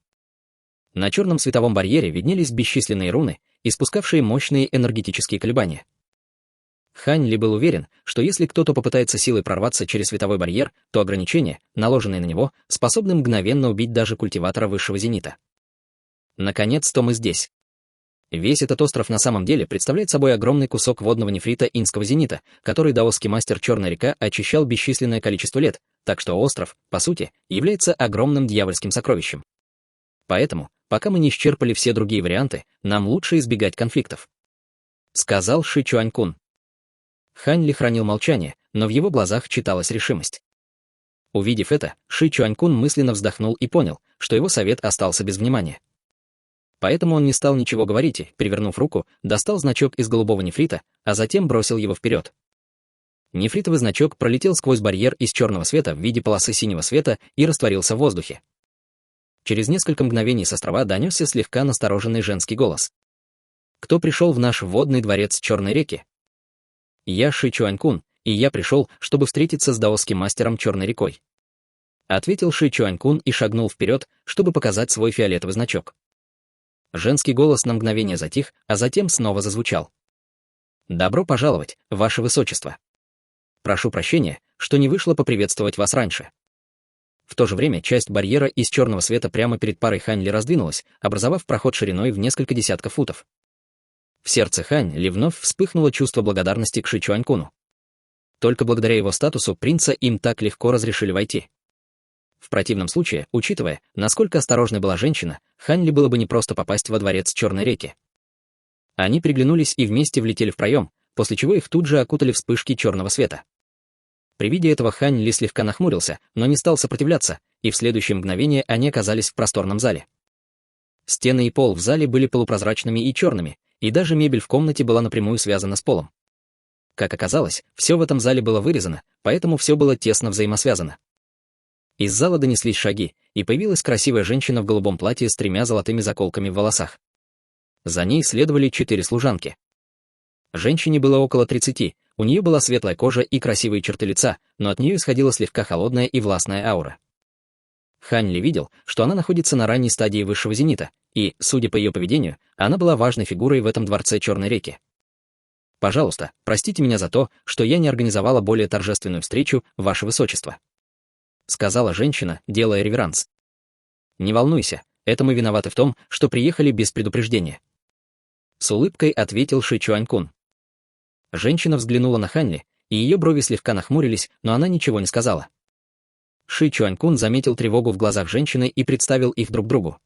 На черном световом барьере виднелись бесчисленные руны, испускавшие мощные энергетические колебания. Хань Ли был уверен, что если кто-то попытается силой прорваться через световой барьер, то ограничения, наложенные на него, способны мгновенно убить даже культиватора высшего зенита. Наконец-то мы здесь. Весь этот остров на самом деле представляет собой огромный кусок водного нефрита инского зенита, который даосский мастер Черная река очищал бесчисленное количество лет, так что остров, по сути, является огромным дьявольским сокровищем. Поэтому, пока мы не исчерпали все другие варианты, нам лучше избегать конфликтов. Сказал Ши Чуанькун. Хань Ли хранил молчание, но в его глазах читалась решимость. Увидев это, Ши Чуанькун мысленно вздохнул и понял, что его совет остался без внимания. Поэтому он не стал ничего говорить и, перевернув руку, достал значок из голубого нефрита, а затем бросил его вперед. Нефритовый значок пролетел сквозь барьер из черного света в виде полосы синего света и растворился в воздухе. Через несколько мгновений с острова донесся слегка настороженный женский голос. «Кто пришел в наш водный дворец Черной реки?» «Я Ши Чуанькун, и я пришел, чтобы встретиться с даосским мастером Черной рекой», ответил Ши Чуанькун и шагнул вперед, чтобы показать свой фиолетовый значок. Женский голос на мгновение затих, а затем снова зазвучал. «Добро пожаловать, ваше высочество. Прошу прощения, что не вышло поприветствовать вас раньше». В то же время часть барьера из черного света прямо перед парой Хань Ли раздвинулась, образовав проход шириной в несколько десятков футов. В сердце Хань Ли вновь вспыхнуло чувство благодарности к Ши Чуанькуну. Только благодаря его статусу принца им так легко разрешили войти. В противном случае, учитывая, насколько осторожной была женщина, Хань Ли было бы непросто попасть во дворец Черной реки. Они приглянулись и вместе влетели в проем, после чего их тут же окутали вспышки черного света. При виде этого Хань Ли слегка нахмурился, но не стал сопротивляться, и в следующее мгновение они оказались в просторном зале. Стены и пол в зале были полупрозрачными и черными, и даже мебель в комнате была напрямую связана с полом. Как оказалось, все в этом зале было вырезано, поэтому все было тесно взаимосвязано. Из зала донеслись шаги, и появилась красивая женщина в голубом платье с 3 золотыми заколками в волосах. За ней следовали 4 служанки. Женщине было около 30, у нее была светлая кожа и красивые черты лица, но от нее исходила слегка холодная и властная аура. Хань Ли видел, что она находится на ранней стадии высшего зенита, и, судя по ее поведению, она была важной фигурой в этом дворце Черной реки. «Пожалуйста, простите меня за то, что я не организовала более торжественную встречу, Ваше Высочество», — сказала женщина, делая реверанс. «Не волнуйся, это мы виноваты в том, что приехали без предупреждения», — с улыбкой ответил Ши Чуанькун. Женщина взглянула на Хань Ли, и ее брови слегка нахмурились, но она ничего не сказала. Ши Чуанькун заметил тревогу в глазах женщины и представил их друг другу.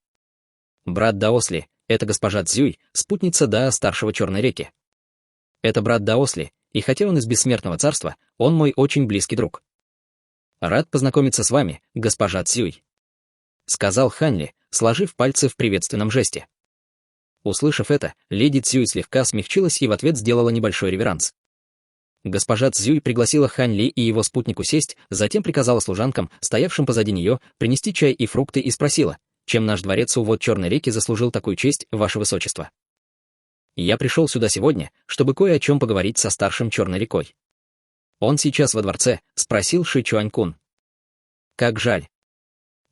«Брат Даосли, это госпожа Цзюй, спутница Даа старшего Черной реки. Это брат Даосли, и хотя он из Бессмертного царства, он мой очень близкий друг. Рад познакомиться с вами, госпожа Цзюй», — сказал Хань Ли, сложив пальцы в приветственном жесте. Услышав это, леди Цзюй слегка смягчилась и в ответ сделала небольшой реверанс. Госпожа Цзюй пригласила Хань Ли и его спутнику сесть, затем приказала служанкам, стоявшим позади нее, принести чай и фрукты и спросила, чем наш дворец у вод Черной реки заслужил такую честь, Ваше Высочество. «Я пришел сюда сегодня, чтобы кое о чем поговорить со старшим Черной рекой. Он сейчас во дворце», — спросил Ши Чуанькун. «Как жаль.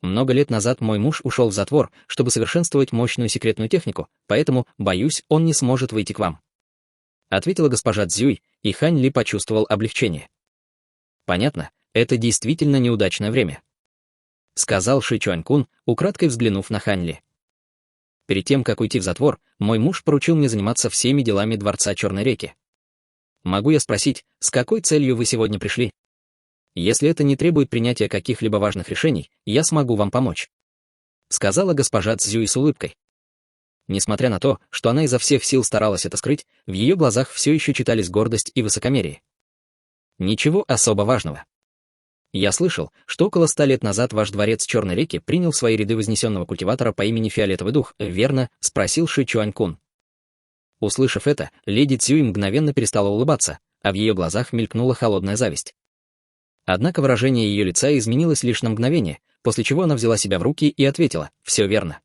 Много лет назад мой муж ушел в затвор, чтобы совершенствовать мощную секретную технику, поэтому, боюсь, он не сможет выйти к вам», — ответила госпожа Цзюй, и Хань Ли почувствовал облегчение. «Понятно, это действительно неудачное время», — сказал Ши Чуанькун, украдкой взглянув на Хань Ли. «Перед тем, как уйти в затвор, мой муж поручил мне заниматься всеми делами дворца Черной реки. Могу я спросить, с какой целью вы сегодня пришли? Если это не требует принятия каких-либо важных решений, я смогу вам помочь», — сказала госпожа Цзюй с улыбкой. Несмотря на то, что она изо всех сил старалась это скрыть, в ее глазах все еще читались гордость и высокомерие. «Ничего особо важного. Я слышал, что около 100 лет назад ваш дворец Черной реки принял в свои ряды вознесенного культиватора по имени Фиолетовый дух, верно?» — спросил Ши Чуанькун. Услышав это, леди Цзюй мгновенно перестала улыбаться, а в ее глазах мелькнула холодная зависть. Однако выражение ее лица изменилось лишь на мгновение, после чего она взяла себя в руки и ответила: «Все верно.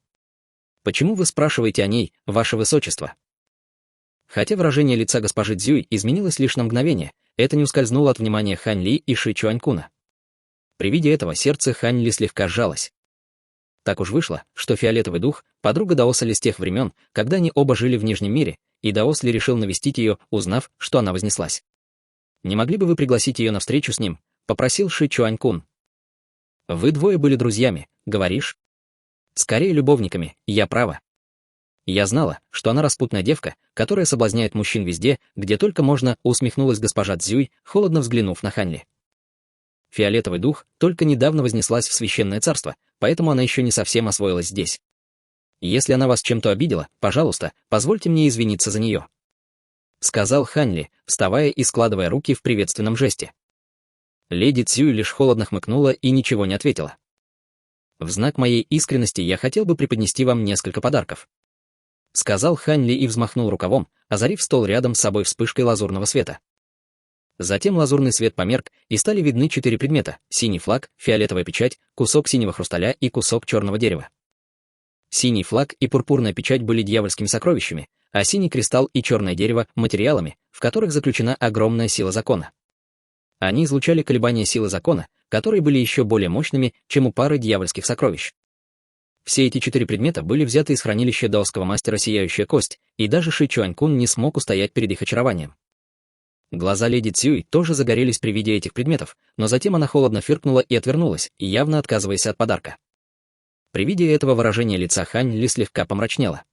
Почему вы спрашиваете о ней, Ваше Высочество?» Хотя выражение лица госпожи Цзюй изменилось лишь на мгновение, это не ускользнуло от внимания Хань Ли и Ши Чуанькуна. При виде этого сердце Хань Ли слегка сжалось. Так уж вышло, что Фиолетовый дух — подруга Даосли с тех времен, когда они оба жили в Нижнем мире, и Даосли решил навестить ее, узнав, что она вознеслась. «Не могли бы вы пригласить ее на встречу с ним?» — попросил Ши Чуанькун. «Вы двое были друзьями, говоришь?» «Скорее любовниками, я права. Я знала, что она распутная девка, которая соблазняет мужчин везде, где только можно», — усмехнулась госпожа Цзюй, холодно взглянув на Хань Ли. «Фиолетовый дух только недавно вознеслась в священное царство, поэтому она еще не совсем освоилась здесь. Если она вас чем-то обидела, пожалуйста, позвольте мне извиниться за нее», — сказал Хань Ли, вставая и складывая руки в приветственном жесте. Леди Цзюй лишь холодно хмыкнула и ничего не ответила. «В знак моей искренности я хотел бы преподнести вам несколько подарков», — сказал Хань Ли и взмахнул рукавом, озарив стол рядом с собой вспышкой лазурного света. Затем лазурный свет померк, и стали видны 4 предмета: синий флаг, фиолетовая печать, кусок синего хрусталя и кусок черного дерева. Синий флаг и пурпурная печать были дьявольскими сокровищами, а синий кристалл и черное дерево — материалами, в которых заключена огромная сила закона. Они излучали колебания силы закона, которые были еще более мощными, чем у пары дьявольских сокровищ. Все эти 4 предмета были взяты из хранилища даосского мастера «Сияющая кость», и даже Ши Чуанькун не смог устоять перед их очарованием. Глаза леди Цзюй тоже загорелись при виде этих предметов, но затем она холодно фыркнула и отвернулась, явно отказываясь от подарка. При виде этого выражения лица Хань Ли слегка помрачнело.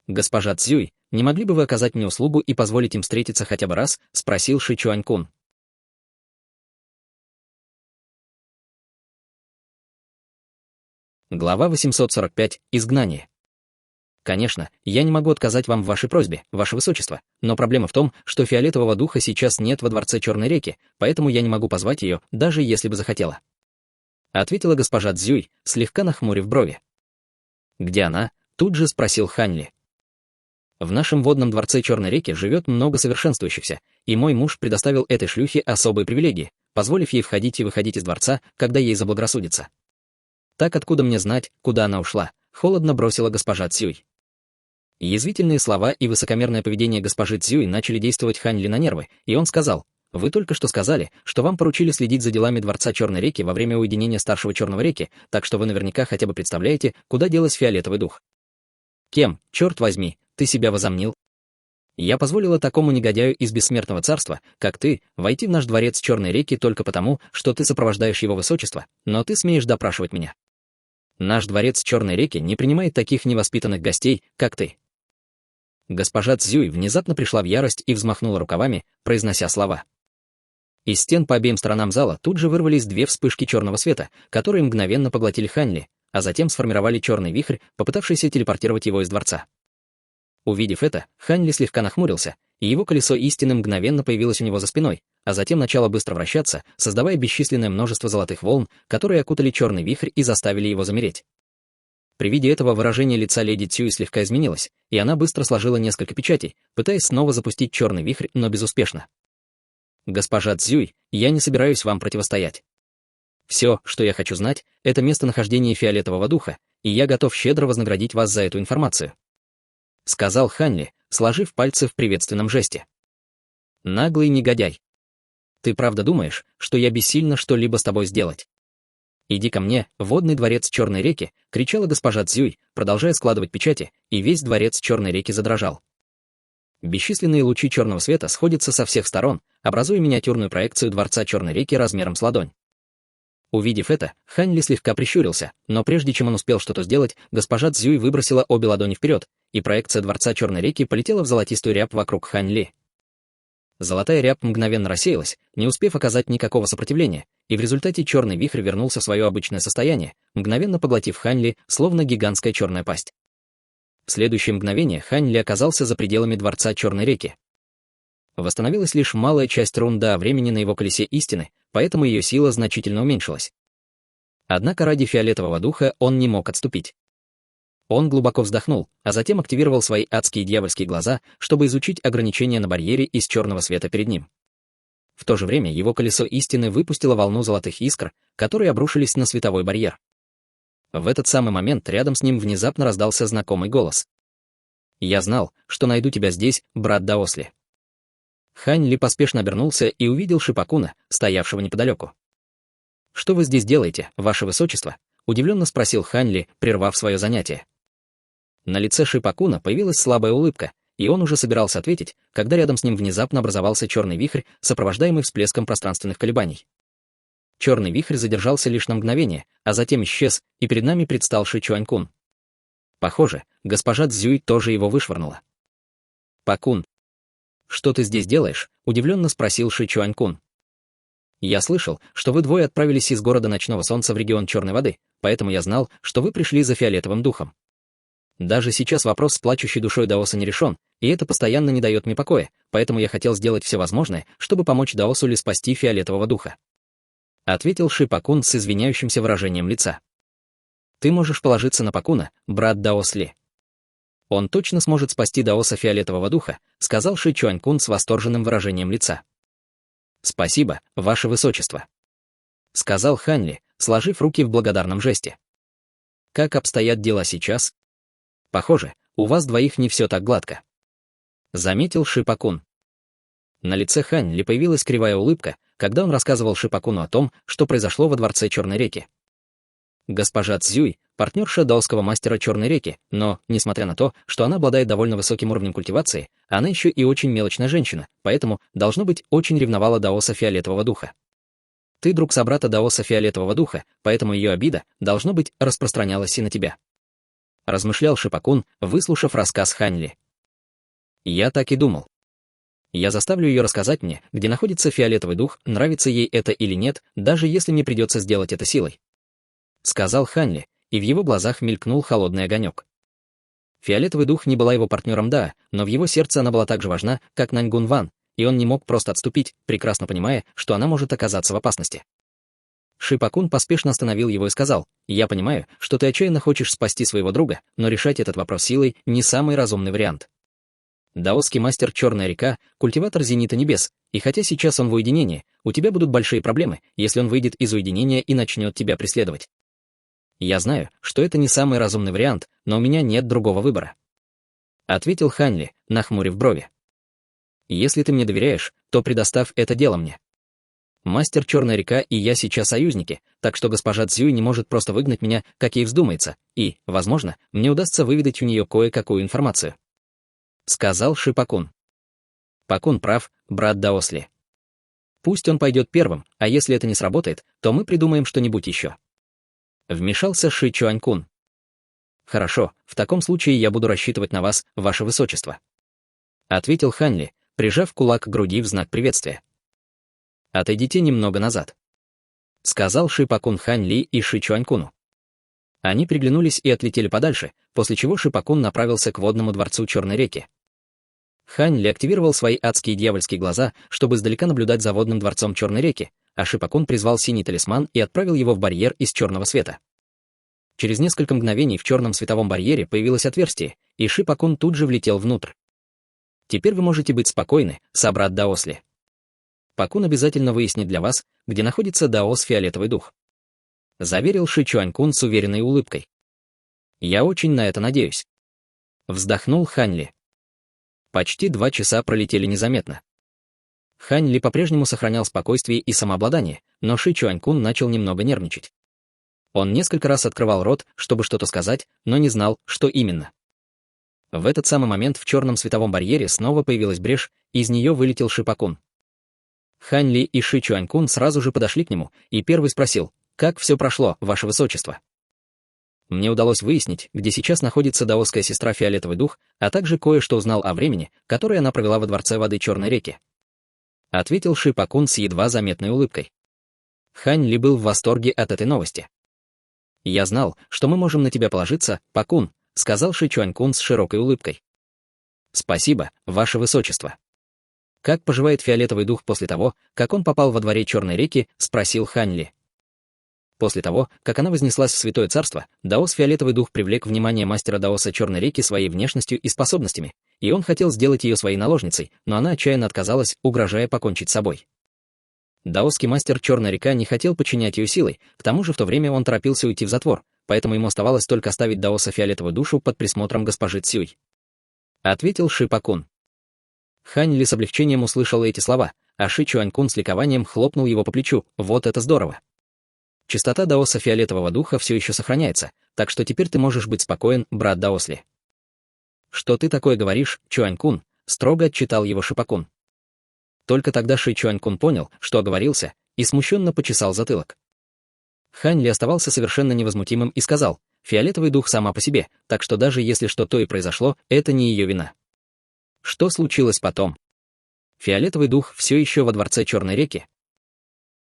«Госпожа Цзюй, не могли бы вы оказать мне услугу и позволить им встретиться хотя бы раз?» — спросил Ши Чуанькун. Глава 845. Изгнание. «Конечно, я не могу отказать вам в вашей просьбе, Ваше Высочество, но проблема в том, что Фиолетового духа сейчас нет во дворце Черной реки, поэтому я не могу позвать ее, даже если бы захотела», — ответила госпожа Цзюй, слегка нахмурив брови. «Где она?» — тут же спросил Хань Ли. «В нашем водном дворце Черной реки живет много совершенствующихся, и мой муж предоставил этой шлюхе особые привилегии, позволив ей входить и выходить из дворца, когда ей заблагорассудится. Так откуда мне знать, куда она ушла?» — холодно бросила госпожа Цзюй. Язвительные слова и высокомерное поведение госпожи Цзюй начали действовать Хань Ли на нервы, и он сказал: вы только что сказали, что вам поручили следить за делами Дворца Черной реки во время уединения Старшего Черного реки, так что вы наверняка хотя бы представляете, куда делась фиолетовый дух. Кем, черт возьми, ты себя возомнил? Я позволила такому негодяю из бессмертного царства, как ты, войти в наш Дворец Черной реки только потому, что ты сопровождаешь его высочество, но ты смеешь допрашивать меня. Наш Дворец Черной реки не принимает таких невоспитанных гостей, как ты. Госпожа Цзюй внезапно пришла в ярость и взмахнула рукавами, произнося слова. Из стен по обеим сторонам зала тут же вырвались две вспышки черного света, которые мгновенно поглотили Хань Ли, а затем сформировали черный вихрь, попытавшийся телепортировать его из дворца. Увидев это, Хань Ли слегка нахмурился, и его колесо истины мгновенно появилось у него за спиной, а затем начало быстро вращаться, создавая бесчисленное множество золотых волн, которые окутали черный вихрь и заставили его замереть. При виде этого выражение лица леди Цюй слегка изменилось, и она быстро сложила несколько печатей, пытаясь снова запустить черный вихрь, но безуспешно. «Госпожа Цзюй, я не собираюсь вам противостоять. Все, что я хочу знать, это местонахождение фиолетового духа, и я готов щедро вознаградить вас за эту информацию», — сказал Хань Ли, сложив пальцы в приветственном жесте. «Наглый негодяй. Ты правда думаешь, что я бессильна что-либо с тобой сделать? «Иди ко мне, водный дворец Черной реки», — кричала госпожа Цзюй, продолжая складывать печати, и весь дворец Черной реки задрожал. Бесчисленные лучи черного света сходятся со всех сторон, образуя миниатюрную проекцию дворца Черной реки размером с ладонь. Увидев это, Хань Ли слегка прищурился, но прежде чем он успел что-то сделать, госпожа Цзюй выбросила обе ладони вперед, и проекция дворца Черной реки полетела в золотистую рябь вокруг Хань Ли. Золотая рябь мгновенно рассеялась, не успев оказать никакого сопротивления, и в результате черный вихрь вернулся в свое обычное состояние, мгновенно поглотив Хань Ли, словно гигантская черная пасть. В следующее мгновение Хань Ли оказался за пределами дворца Черной реки. Восстановилась лишь малая часть рун до времени на его колесе истины, поэтому ее сила значительно уменьшилась. Однако ради фиолетового духа он не мог отступить. Он глубоко вздохнул, а затем активировал свои адские дьявольские глаза, чтобы изучить ограничения на барьере из черного света перед ним. В то же время его колесо истины выпустило волну золотых искр, которые обрушились на световой барьер. В этот самый момент рядом с ним внезапно раздался знакомый голос. «Я знал, что найду тебя здесь, брат Даосли». Хань Ли поспешно обернулся и увидел Шипакуна, стоявшего неподалеку. «Что вы здесь делаете, ваше высочество?» — удивленно спросил Хань Ли, прервав свое занятие. На лице Шипакуна появилась слабая улыбка, и он уже собирался ответить, когда рядом с ним внезапно образовался черный вихрь, сопровождаемый всплеском пространственных колебаний. Черный вихрь задержался лишь на мгновение, а затем исчез, и перед нами предстал Ши Чуанькун. Похоже, госпожа Цзюй тоже его вышвырнула. «Пакун, что ты здесь делаешь?» — удивленно спросил Ши Чуанькун. «Я слышал, что вы двое отправились из города Ночного Солнца в регион Черной воды, поэтому я знал, что вы пришли за фиолетовым духом. Даже сейчас вопрос с плачущей душой Даоса не решен, и это постоянно не дает мне покоя, поэтому я хотел сделать все возможное, чтобы помочь Даосу Ли спасти фиолетового духа», — ответил Ши Пакун с извиняющимся выражением лица. «Ты можешь положиться на Пакуна, брат Даос Ли. Он точно сможет спасти Даоса фиолетового духа», — сказал Ши Чуанькун с восторженным выражением лица. «Спасибо, ваше высочество», — сказал Хань Ли, сложив руки в благодарном жесте. «Как обстоят дела сейчас? Похоже, у вас двоих не все так гладко», — заметил Ши Пакун. На лице Хань Ли появилась кривая улыбка, когда он рассказывал Ши Пакуну о том, что произошло во дворце Черной реки. Госпожа Цзюй — партнерша даосского мастера Черной реки, но, несмотря на то, что она обладает довольно высоким уровнем культивации, она еще и очень мелочная женщина, поэтому, должно быть, очень ревновала Даоса фиолетового духа. Ты друг собрата Даоса фиолетового духа, поэтому ее обида, должно быть, распространялась и на тебя. Размышлял Ши Пакун, выслушав рассказ Хань Ли. Я так и думал. Я заставлю ее рассказать мне, где находится фиолетовый дух, нравится ей это или нет, даже если мне придется сделать это силой. Сказал Хань Ли, и в его глазах мелькнул холодный огонек. Фиолетовый дух не была его партнером Да, но в его сердце она была так же важна, как Наньгун Ван, и он не мог просто отступить, прекрасно понимая, что она может оказаться в опасности. Ши Пакун поспешно остановил его и сказал: «Я понимаю, что ты отчаянно хочешь спасти своего друга, но решать этот вопрос силой — не самый разумный вариант. Даосский мастер Черная река — культиватор Зенита Небес, и хотя сейчас он в уединении, у тебя будут большие проблемы, если он выйдет из уединения и начнет тебя преследовать. Я знаю, что это не самый разумный вариант, но у меня нет другого выбора», — ответил Хань Ли, нахмурив брови. Если ты мне доверяешь, то предоставь это дело мне. Мастер Черная река и я сейчас союзники, так что госпожа Цзюй не может просто выгнать меня, как ей вздумается, и, возможно, мне удастся выведать у нее кое-какую информацию. Сказал Ши Пакун. Пакун прав, брат Даосли. Пусть он пойдет первым, а если это не сработает, то мы придумаем что-нибудь еще. Вмешался Ши Чуанькун. Хорошо, в таком случае я буду рассчитывать на вас, ваше высочество. Ответил Хань Ли, прижав кулак к груди в знак приветствия. Отойдите немного назад. Сказал Ши Пакун Хань Ли и Ши Чуанькуну. Они приглянулись и отлетели подальше, после чего Ши Пакун направился к водному дворцу Черной реки. Хань Ли активировал свои адские дьявольские глаза, чтобы издалека наблюдать за водным дворцом Черной реки, а Ши Пакун призвал синий талисман и отправил его в барьер из черного света. Через несколько мгновений в черном световом барьере появилось отверстие, и Ши Пакун тут же влетел внутрь. Теперь вы можете быть спокойны, собрат Даосли. Пакун обязательно выяснит для вас, где находится Даос Фиолетовый дух. Заверил Ши Чуанькун с уверенной улыбкой. Я очень на это надеюсь. Вздохнул Хань Ли. Почти 2 часа пролетели незаметно. Хань Ли по-прежнему сохранял спокойствие и самообладание, но Ши Чуанькун начал немного нервничать. Он несколько раз открывал рот, чтобы что-то сказать, но не знал, что именно. В этот самый момент в черном световом барьере снова появилась брешь, и из нее вылетел Ши Пакун. Хань Ли и Ши Чуанькун сразу же подошли к нему, и первый спросил: «Как все прошло, ваше высочество?» Мне удалось выяснить, где сейчас находится даосская сестра Фиолетовый дух, а также кое-что узнал о времени, которое она провела во дворце воды Черной реки. Ответил Ши Пакун с едва заметной улыбкой. Хань Ли был в восторге от этой новости. «Я знал, что мы можем на тебя положиться, Пакун», — сказал Ши Чуанькун с широкой улыбкой. «Спасибо, ваше высочество». «Как поживает Фиолетовый дух после того, как он попал во дворе Черной реки?» — спросил Хань Ли. После того, как она вознеслась в Святое Царство, Даос Фиолетовый дух привлек внимание мастера Даоса Черной реки своей внешностью и способностями, и он хотел сделать ее своей наложницей, но она отчаянно отказалась, угрожая покончить с собой. Даосский мастер Черная река не хотел подчинять ее силой, к тому же в то время он торопился уйти в затвор, поэтому ему оставалось только оставить Даоса Фиолетовую душу под присмотром госпожи Цюй. Ответил Ши Пакун. Хань Ли с облегчением услышал эти слова, а Ши Чуанькун с ликованием хлопнул его по плечу. «Вот это здорово! Чистота Даоса Фиолетового духа все еще сохраняется, так что теперь ты можешь быть спокоен, брат Даосли». «Что ты такое говоришь, Чуанькун?» — строго отчитал его Ши Пакун. Только тогда Ши Чуанькун понял, что оговорился, и смущенно почесал затылок. Хань Ли оставался совершенно невозмутимым и сказал: «Фиолетовый дух сама по себе, так что даже если что-то и произошло, это не ее вина». Что случилось потом? Фиолетовый дух все еще во дворце Черной реки.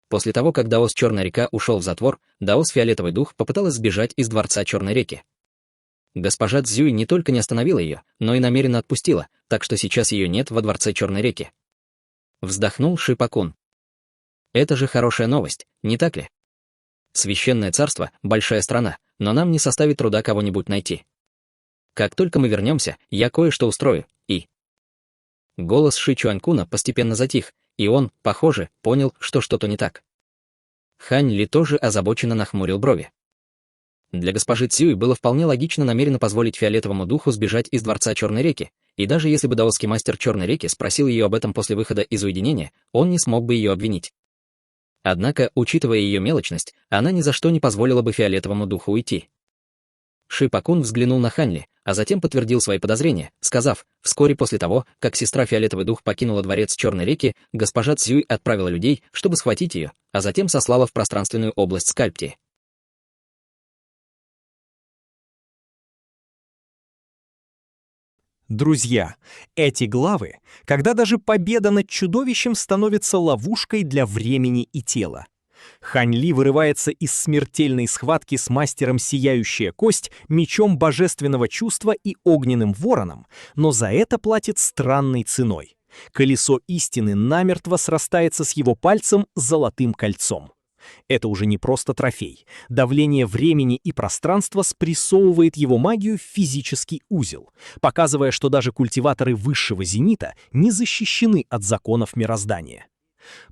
После того, как Даос Черная река ушел в затвор, Даос Фиолетовый дух попыталась сбежать из дворца Черной реки. Госпожа Цзюй не только не остановила ее, но и намеренно отпустила, так что сейчас ее нет во дворце Черной реки. Вздохнул Ши Пакун. Это же хорошая новость, не так ли? Священное царство — большая страна, но нам не составит труда кого-нибудь найти. Как только мы вернемся, я кое-что устрою, и... Голос Ши Чуанькуна постепенно затих, и он, похоже, понял, что что-то не так. Хань Ли тоже озабоченно нахмурил брови. Для госпожи Цюй было вполне логично намеренно позволить Фиолетовому духу сбежать из дворца Черной реки, и даже если бы даосский мастер Черной реки спросил ее об этом после выхода из уединения, он не смог бы ее обвинить. Однако, учитывая ее мелочность, она ни за что не позволила бы Фиолетовому духу уйти. Ши Пакун взглянул на Хань Ли, а затем подтвердил свои подозрения, сказав: вскоре после того, как сестра Фиолетовый дух покинула дворец Черной реки, госпожа Цзюй отправила людей, чтобы схватить ее, а затем сослала в пространственную область Скальптии. Друзья, эти главы, когда даже победа над чудовищем становится ловушкой для времени и тела. Хань Ли вырывается из смертельной схватки с мастером Сияющая Кость, мечом божественного чувства и огненным вороном, но за это платит странной ценой. Колесо истины намертво срастается с его пальцем золотым кольцом. Это уже не просто трофей. Давление времени и пространства спрессовывает его магию в физический узел, показывая, что даже культиваторы высшего зенита не защищены от законов мироздания.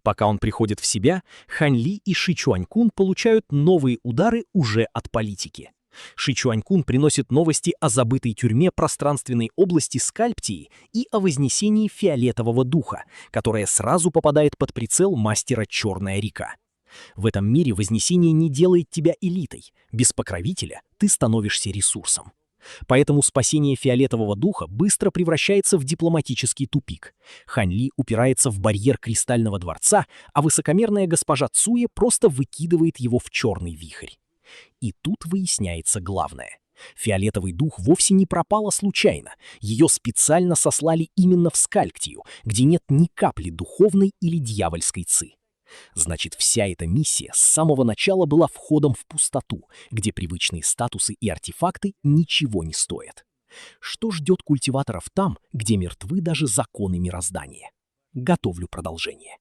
Пока он приходит в себя, Хань Ли и Ши Чуанькун получают новые удары уже от политики. Ши Чуанькун приносит новости о забытой тюрьме пространственной области Скальптии и о вознесении фиолетового духа, которое сразу попадает под прицел мастера Черная река. В этом мире вознесение не делает тебя элитой. Без покровителя ты становишься ресурсом. Поэтому спасение фиолетового духа быстро превращается в дипломатический тупик. Хань Ли упирается в барьер Кристального дворца, а высокомерная госпожа Цуе просто выкидывает его в черный вихрь. И тут выясняется главное. Фиолетовый дух вовсе не пропала случайно. Ее специально сослали именно в Скальктию, где нет ни капли духовной или дьявольской ци. Значит, вся эта миссия с самого начала была входом в пустоту, где привычные статусы и артефакты ничего не стоят. Что ждет культиваторов там, где мертвы даже законы мироздания? Готовлю продолжение.